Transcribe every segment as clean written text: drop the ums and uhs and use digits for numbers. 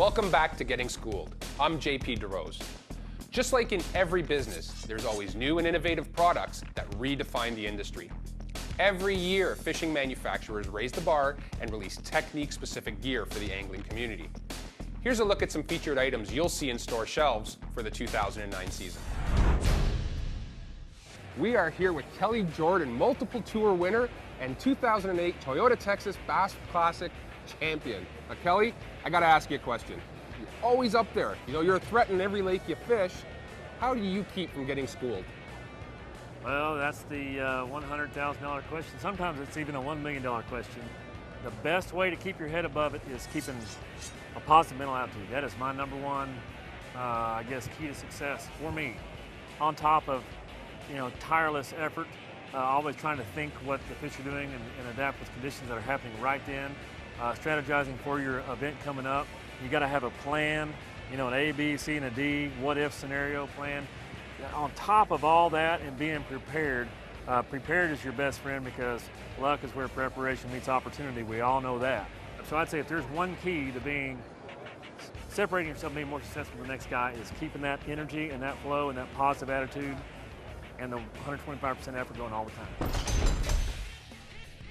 Welcome back to Getting Schooled. I'm JP DeRose. Just like in every business, there's always new and innovative products that redefine the industry. Every year, fishing manufacturers raise the bar and release technique-specific gear for the angling community. Here's a look at some featured items you'll see in store shelves for the 2009 season. We are here with Kelly Jordon, multiple tour winner and 2008 Toyota Texas Bass Classic champion. Now, Kelly, I gotta ask you a question. You're always up there. You know, you're a threat in every lake you fish. How do you keep from getting schooled? Well, that's the $100,000 question. Sometimes it's even a $1 million question. The best way to keep your head above it is keeping a positive mental attitude. That is my number one, I guess, key to success for me. On top of, tireless effort, always trying to think what the fish are doing and adapt with conditions that are happening right then. Strategizing for your event coming up. You got to have a plan, an A, B, C, and a D, what if scenario plan. On top of all that and being prepared, prepared is your best friend because luck is where preparation meets opportunity. We all know that. So I'd say if there's one key to separating yourself, being more successful than the next guy, is keeping that energy and that flow and that positive attitude and the 125% effort going all the time.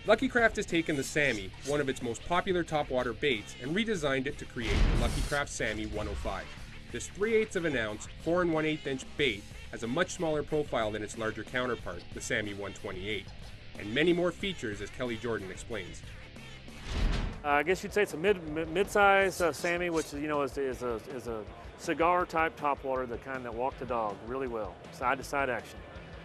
Lucky Craft has taken the Sammy, one of its most popular topwater baits, and redesigned it to create the Lucky Craft Sammy 105. This 3/8 of an ounce, 4 1/8 inch bait has a much smaller profile than its larger counterpart, the Sammy 128, and many more features, as Kelly Jordon explains. I guess you'd say it's a mid-size Sammy, which is a cigar-type topwater, the kind that walk the dog really well, side-to-side action.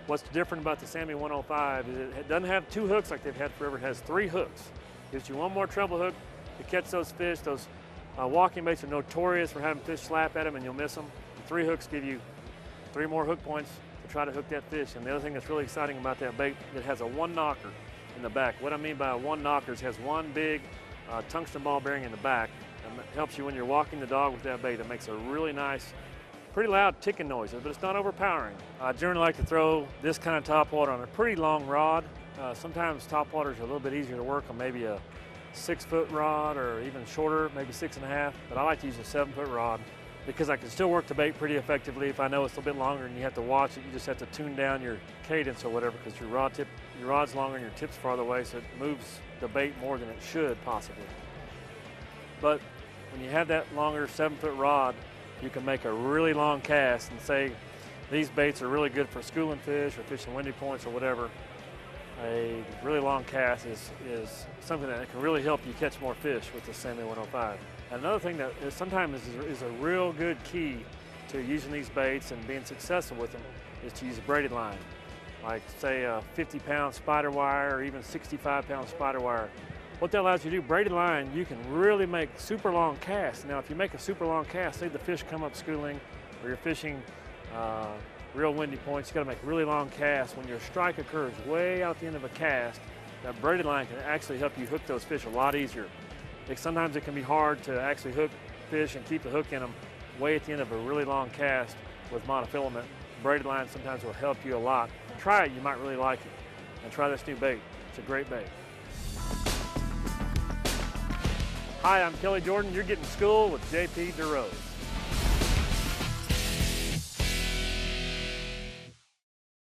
What's different about the Sammy 105 is it doesn't have 2 hooks like they've had forever. It has 3 hooks. Gives you one more treble hook to catch those fish. Those walking baits are notorious for having fish slap at them and you'll miss them. The 3 hooks give you 3 more hook points to try to hook that fish. And the other thing that's really exciting about that bait, it has a 1 knocker in the back. What I mean by a 1 knocker is it has one big tungsten ball bearing in the back. And it helps you when you're walking the dog with that bait. It makes a really nice, pretty loud ticking noises, but it's not overpowering. I generally like to throw this kind of topwater on a pretty long rod. Sometimes topwaters are a little bit easier to work on, maybe a 6-foot rod or even shorter, maybe 6.5, but I like to use a 7-foot rod because I can still work the bait pretty effectively. If I know it's a little bit longer and you have to watch it, you just have to tune down your cadence or whatever because your rod's longer and your tip's farther away, so it moves the bait more than it should possibly. But when you have that longer 7-foot rod, you can make a really long cast and say these baits are really good for schooling fish or fishing windy points or whatever. A really long cast is something that can really help you catch more fish with the Sammy 105. And another thing that sometimes is a real good key to using these baits and being successful with them is to use braided line. Like say a 50-pound spider wire or even 65-pound spider wire. What that allows you to do, braided line, you can really make super long casts. Now, if you make a super long cast, say the fish come up schooling or you're fishing real windy points, you gotta make really long casts. When your strike occurs way out the end of a cast, that braided line can actually help you hook those fish a lot easier. Sometimes it can be hard to actually hook fish and keep the hook in them way at the end of a really long cast with monofilament. Braided line sometimes will help you a lot. Try it, you might really like it. And try this new bait. It's a great bait. Hi, I'm Kelly Jordon. You're getting schooled with JP DeRose.